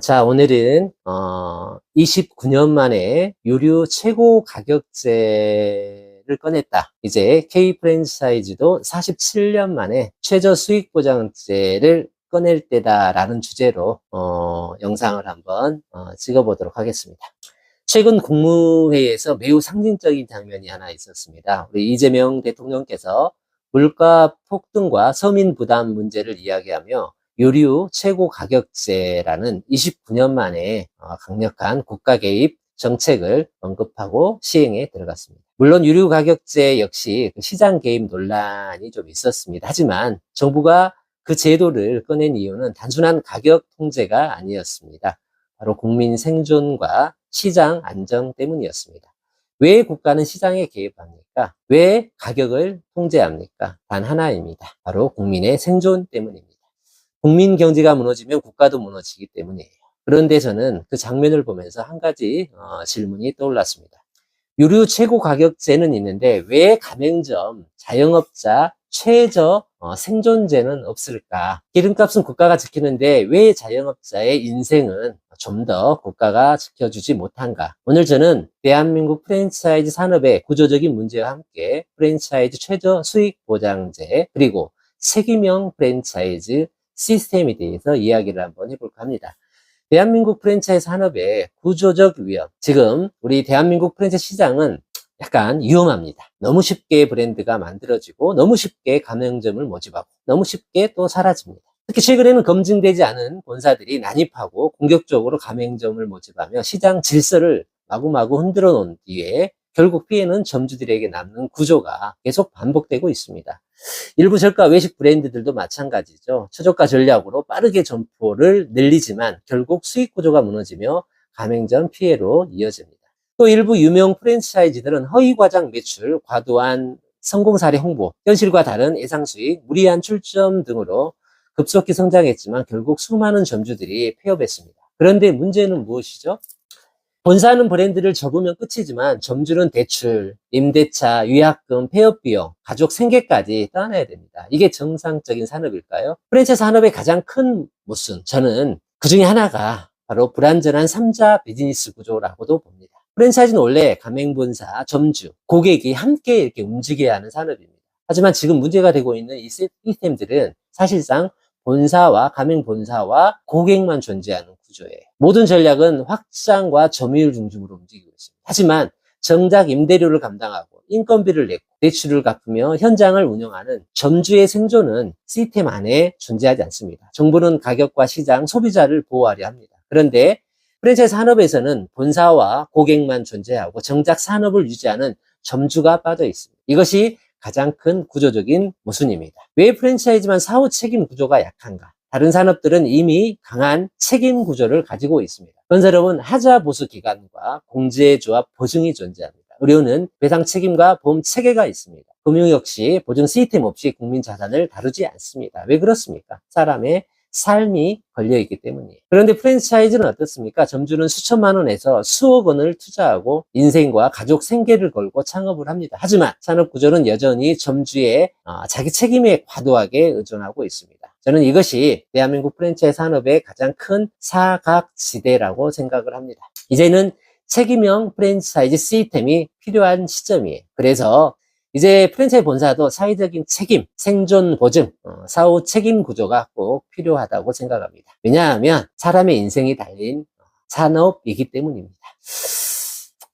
자, 오늘은, 29년 만에 유료 최고 가격제를 꺼냈다. 이제 K 프랜차이즈도 47년 만에 최저 수익 보장제를 꺼낼 때다라는 주제로, 영상을 한번, 찍어보도록 하겠습니다. 최근 국무회의에서 매우 상징적인 장면이 하나 있었습니다. 우리 이재명 대통령께서 물가 폭등과 서민 부담 문제를 이야기하며 유류 최고 가격제라는 29년 만에 강력한 국가 개입 정책을 언급하고 시행에 들어갔습니다. 물론 유류 가격제 역시 시장 개입 논란이 좀 있었습니다. 하지만 정부가 그 제도를 꺼낸 이유는 단순한 가격 통제가 아니었습니다. 바로 국민 생존과 시장 안정 때문이었습니다. 왜 국가는 시장에 개입합니까? 왜 가격을 통제합니까? 단 하나입니다. 바로 국민의 생존 때문입니다. 국민 경제가 무너지면 국가도 무너지기 때문이에요. 그런데 저는 그 장면을 보면서 한 가지 질문이 떠올랐습니다. 유류 최고 가격제는 있는데 왜 가맹점, 자영업자 최저 생존제는 없을까? 기름값은 국가가 지키는데 왜 자영업자의 인생은 좀 더 국가가 지켜주지 못한가? 오늘 저는 대한민국 프랜차이즈 산업의 구조적인 문제와 함께 프랜차이즈 최저 수익 보장제 그리고 책임형 프랜차이즈 시스템에 대해서 이야기를 한번 해볼까 합니다. 대한민국 프랜차이즈 산업의 구조적 위험. 지금 우리 대한민국 프랜차이즈 시장은 약간 위험합니다. 너무 쉽게 브랜드가 만들어지고 너무 쉽게 가맹점을 모집하고 너무 쉽게 또 사라집니다. 특히 최근에는 검증되지 않은 본사들이 난입하고 공격적으로 가맹점을 모집하며 시장 질서를 마구마구 흔들어 놓은 뒤에 결국 피해는 점주들에게 남는 구조가 계속 반복되고 있습니다. 일부 저가 외식 브랜드들도 마찬가지죠. 최저가 전략으로 빠르게 점포를 늘리지만 결국 수익 구조가 무너지며 가맹점 피해로 이어집니다. 또 일부 유명 프랜차이즈들은 허위 과장 매출, 과도한 성공 사례 홍보, 현실과 다른 예상 수익, 무리한 출점 등으로 급속히 성장했지만 결국 수많은 점주들이 폐업했습니다. 그런데 문제는 무엇이죠? 본사는 브랜드를 접으면 끝이지만 점주는 대출, 임대차, 위약금, 폐업 비용, 가족 생계까지 떠나야 됩니다. 이게 정상적인 산업일까요? 프랜차이즈 산업의 가장 큰 모순, 저는 그 중에 하나가 바로 불완전한 3자 비즈니스 구조라고도 봅니다. 프랜차이즈는 원래 가맹본사, 점주, 고객이 함께 이렇게 움직여야 하는 산업입니다. 하지만 지금 문제가 되고 있는 이 시스템들은 사실상 본사와 가맹본사와 고객만 존재하는 구조예요. 모든 전략은 확장과 점유율 중심으로 움직이고 있습니다. 하지만 정작 임대료를 감당하고 인건비를 내고 대출을 갚으며 현장을 운영하는 점주의 생존은 시스템 안에 존재하지 않습니다. 정부는 가격과 시장, 소비자를 보호하려 합니다. 그런데 프랜차이즈 산업에서는 본사와 고객만 존재하고 정작 산업을 유지하는 점주가 빠져 있습니다. 이것이 가장 큰 구조적인 모순입니다. 왜 프랜차이즈만 사후 책임 구조가 약한가? 다른 산업들은 이미 강한 책임 구조를 가지고 있습니다. 건설업은 하자 보수 기관과 공제조합 보증이 존재합니다. 의료는 배상 책임과 보험 체계가 있습니다. 금융 역시 보증 시스템 없이 국민 자산을 다루지 않습니다. 왜 그렇습니까? 사람의 삶이 걸려있기 때문이에요. 그런데 프랜차이즈는 어떻습니까? 점주는 수천만 원에서 수억 원을 투자하고 인생과 가족 생계를 걸고 창업을 합니다. 하지만 산업구조는 여전히 점주의 자기 책임에 과도하게 의존하고 있습니다. 저는 이것이 대한민국 프랜차이즈 산업의 가장 큰 사각지대라고 생각을 합니다. 이제는 책임형 프랜차이즈 시스템이 필요한 시점이에요. 그래서 이제 프랜차이즈 본사도 사회적인 책임, 생존 보증, 사후 책임 구조가 꼭 필요하다고 생각합니다. 왜냐하면 사람의 인생이 달린 산업이기 때문입니다.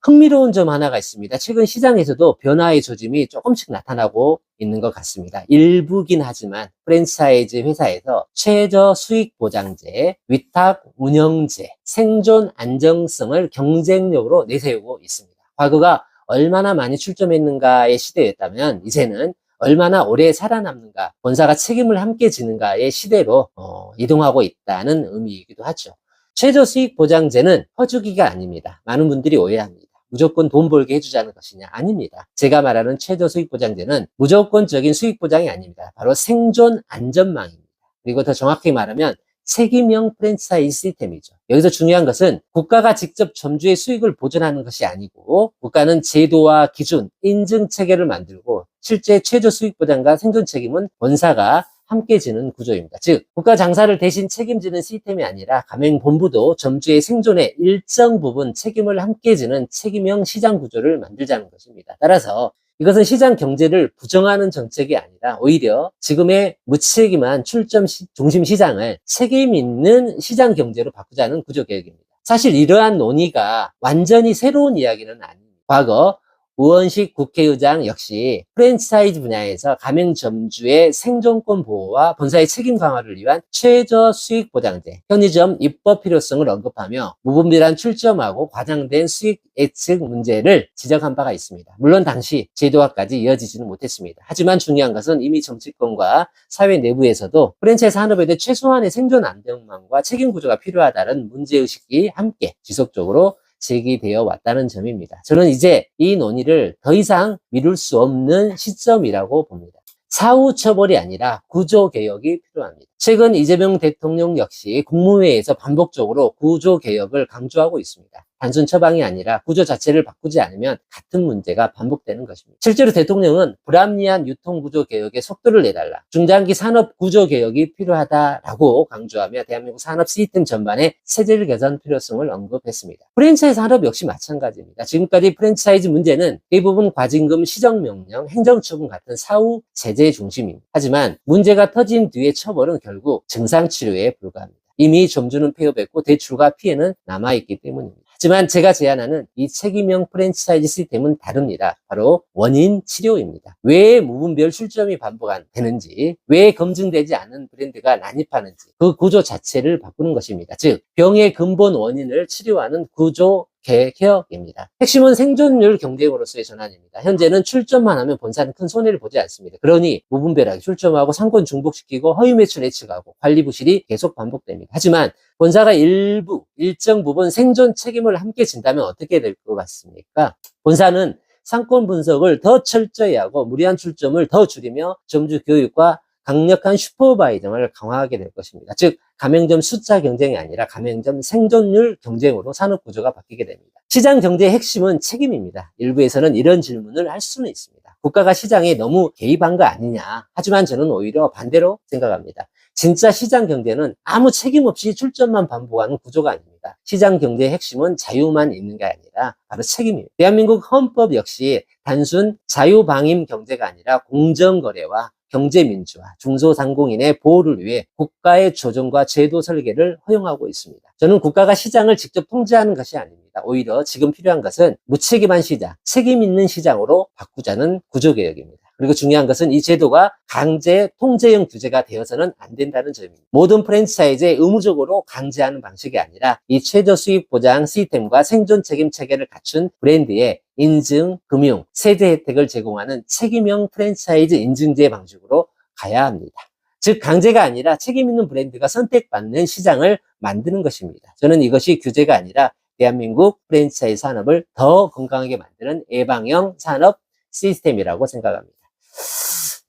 흥미로운 점 하나가 있습니다. 최근 시장에서도 변화의 조짐이 조금씩 나타나고 있는 것 같습니다. 일부긴 하지만 프랜차이즈 회사에서 최저 수익 보장제, 위탁 운영제, 생존 안정성을 경쟁력으로 내세우고 있습니다. 과거가 얼마나 많이 출점했는가의 시대였다면 이제는 얼마나 오래 살아남는가, 본사가 책임을 함께 지는가의 시대로 이동하고 있다는 의미이기도 하죠. 최저 수익 보장제는 퍼주기가 아닙니다. 많은 분들이 오해합니다. 무조건 돈 벌게 해주자는 것이냐? 아닙니다. 제가 말하는 최저 수익 보장제는 무조건적인 수익 보장이 아닙니다. 바로 생존 안전망입니다. 그리고 더 정확히 말하면 책임형 프랜차이즈 시스템이죠. 여기서 중요한 것은 국가가 직접 점주의 수익을 보존하는 것이 아니고 국가는 제도와 기준, 인증 체계를 만들고 실제 최저 수익 보장과 생존 책임은 본사가 함께 지는 구조입니다. 즉 국가 장사를 대신 책임지는 시스템이 아니라 가맹본부도 점주의 생존에 일정 부분 책임을 함께 지는 책임형 시장 구조를 만들자는 것입니다. 따라서 이것은 시장 경제를 부정하는 정책이 아니라 오히려 지금의 무책임한 출점 중심 시장을 책임 있는 시장 경제로 바꾸자는 구조 개혁입니다. 사실 이러한 논의가 완전히 새로운 이야기는 아닙니다. 과거 우원식 국회의장 역시 프랜차이즈 분야에서 가맹점주의 생존권 보호와 본사의 책임 강화를 위한 최저 수익 보장제, 편의점 입법 필요성을 언급하며 무분별한 출점하고 과장된 수익 예측 문제를 지적한 바가 있습니다. 물론 당시 제도화까지 이어지지는 못했습니다. 하지만 중요한 것은 이미 정치권과 사회 내부에서도 프랜차이즈 산업에 대해 최소한의 생존 안정망과 책임 구조가 필요하다는 문제의식이 함께 지속적으로 제기되어 왔다는 점입니다. 저는 이제 이 논의를 더 이상 미룰 수 없는 시점이라고 봅니다. 사후 처벌이 아니라 구조 개혁이 필요합니다. 최근 이재명 대통령 역시 국무회의에서 반복적으로 구조 개혁을 강조하고 있습니다. 단순 처방이 아니라 구조 자체를 바꾸지 않으면 같은 문제가 반복되는 것입니다. 실제로 대통령은 불합리한 유통구조 개혁에 속도를 내달라, 중장기 산업 구조 개혁이 필요하다라고 강조하며 대한민국 산업 시스템 전반의 체질 개선 필요성을 언급했습니다. 프랜차이즈 산업 역시 마찬가지입니다. 지금까지 프랜차이즈 문제는 대부분 과징금, 시정명령, 행정처분 같은 사후 제재 중심입니다. 하지만 문제가 터진 뒤의 처벌은 결국 증상치료에 불과합니다. 이미 점주는 폐업했고 대출과 피해는 남아있기 때문입니다. 하지만 제가 제안하는 이 책임형 프랜차이즈 시스템은 다릅니다. 바로 원인 치료입니다. 왜 무분별 출점이 반복되는지, 왜 검증되지 않은 브랜드가 난입하는지 그 구조 자체를 바꾸는 것입니다. 즉 병의 근본 원인을 치료하는 구조 개혁입니다. 핵심은 생존율 경쟁으로서의 전환입니다. 현재는 출점만 하면 본사는 큰 손해를 보지 않습니다. 그러니 무분별하게 출점하고 상권 중복시키고 허위 매출 예측하고 관리 부실이 계속 반복됩니다. 하지만 본사가 일정 부분 생존 책임을 함께 진다면 어떻게 될 것 같습니까? 본사는 상권 분석을 더 철저히 하고 무리한 출점을 더 줄이며 점주 교육과 강력한 슈퍼바이징을 강화하게 될 것입니다. 즉 가맹점 숫자 경쟁이 아니라 가맹점 생존율 경쟁으로 산업 구조가 바뀌게 됩니다. 시장 경제의 핵심은 책임입니다. 일부에서는 이런 질문을 할 수는 있습니다. 국가가 시장에 너무 개입한 거 아니냐. 하지만 저는 오히려 반대로 생각합니다. 진짜 시장 경제는 아무 책임 없이 출점만 반복하는 구조가 아닙니다. 시장 경제의 핵심은 자유만 있는 게 아니라 바로 책임입니다. 대한민국 헌법 역시 단순 자유방임 경제가 아니라 공정거래와 경제민주화, 중소상공인의 보호를 위해 국가의 조정과 제도 설계를 허용하고 있습니다. 저는 국가가 시장을 직접 통제하는 것이 아닙니다. 오히려 지금 필요한 것은 무책임한 시장, 책임 있는 시장으로 바꾸자는 구조개혁입니다. 그리고 중요한 것은 이 제도가 강제 통제형 규제가 되어서는 안 된다는 점입니다. 모든 프랜차이즈에 의무적으로 강제하는 방식이 아니라 이 최저 수익 보장 시스템과 생존 책임 체계를 갖춘 브랜드의 인증, 금융, 세제 혜택을 제공하는 책임형 프랜차이즈 인증제 방식으로 가야 합니다. 즉 강제가 아니라 책임 있는 브랜드가 선택받는 시장을 만드는 것입니다. 저는 이것이 규제가 아니라 대한민국 프랜차이즈 산업을 더 건강하게 만드는 예방형 산업 시스템이라고 생각합니다.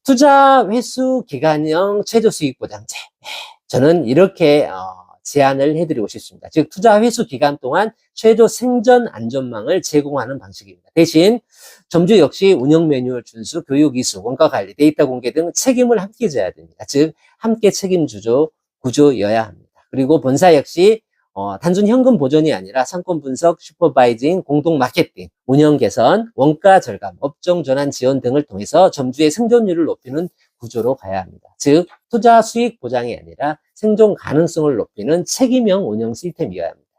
투자 회수 기간형 최저 수익 보장제. 저는 이렇게 제안을 해드리고 싶습니다. 즉 투자 회수 기간 동안 최저 생존 안전망을 제공하는 방식입니다. 대신 점주 역시 운영 매뉴얼 준수, 교육 이수, 원가 관리, 데이터 공개 등 책임을 함께 져야 됩니다. 즉 함께 책임 구조여야 합니다. 그리고 본사 역시 단순 현금 보존이 아니라 상권 분석, 슈퍼바이징, 공동 마케팅, 운영 개선, 원가 절감, 업종 전환 지원 등을 통해서 점주의 생존율을 높이는 구조로 가야 합니다. 즉 투자 수익 보장이 아니라 생존 가능성을 높이는 책임형 운영 시스템이어야 합니다.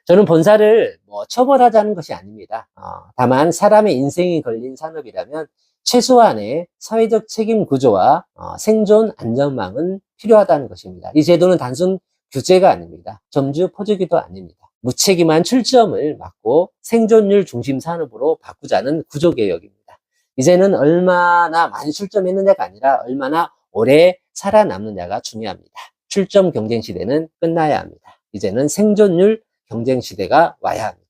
저는 본사를 처벌하자는 것이 아닙니다. 다만 사람의 인생이 걸린 산업이라면 최소한의 사회적 책임 구조와 생존 안전망은 필요하다는 것입니다. 이 제도는 단순 규제가 아닙니다. 점주 포주기도 아닙니다. 무책임한 출점을 막고 생존율 중심 산업으로 바꾸자는 구조개혁입니다. 이제는 얼마나 많이 출점했느냐가 아니라 얼마나 오래 살아남느냐가 중요합니다. 출점 경쟁 시대는 끝나야 합니다. 이제는 생존율 경쟁 시대가 와야 합니다.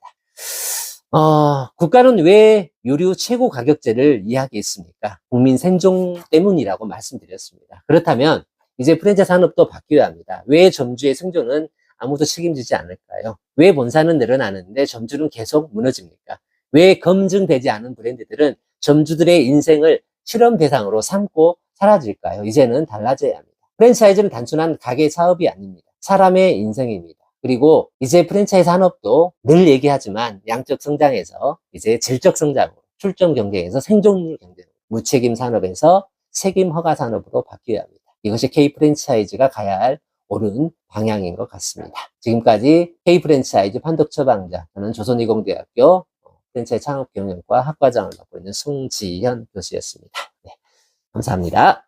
국가는 왜 유류 최고 가격제를 이야기했습니까? 국민 생존 때문이라고 말씀드렸습니다. 그렇다면 이제 프랜차이즈 산업도 바뀌어야 합니다. 왜 점주의 생존은 아무도 책임지지 않을까요? 왜 본사는 늘어나는데 점주는 계속 무너집니까? 왜 검증되지 않은 브랜드들은 점주들의 인생을 실험 대상으로 삼고 사라질까요? 이제는 달라져야 합니다. 프랜차이즈는 단순한 가게 사업이 아닙니다. 사람의 인생입니다. 그리고 이제 프랜차이즈 산업도 늘 얘기하지만 양적 성장에서 이제 질적 성장으로, 출전 경쟁에서 생존율 경쟁으로, 무책임 산업에서 책임 허가 산업으로 바뀌어야 합니다. 이것이 K 프랜차이즈가 가야 할 옳은 방향인 것 같습니다. 지금까지 K 프랜차이즈 판독 처방자, 저는 조선이공대학교 프랜차이즈 창업경영과 학과장을 맡고 있는 송지현 교수였습니다. 네, 감사합니다.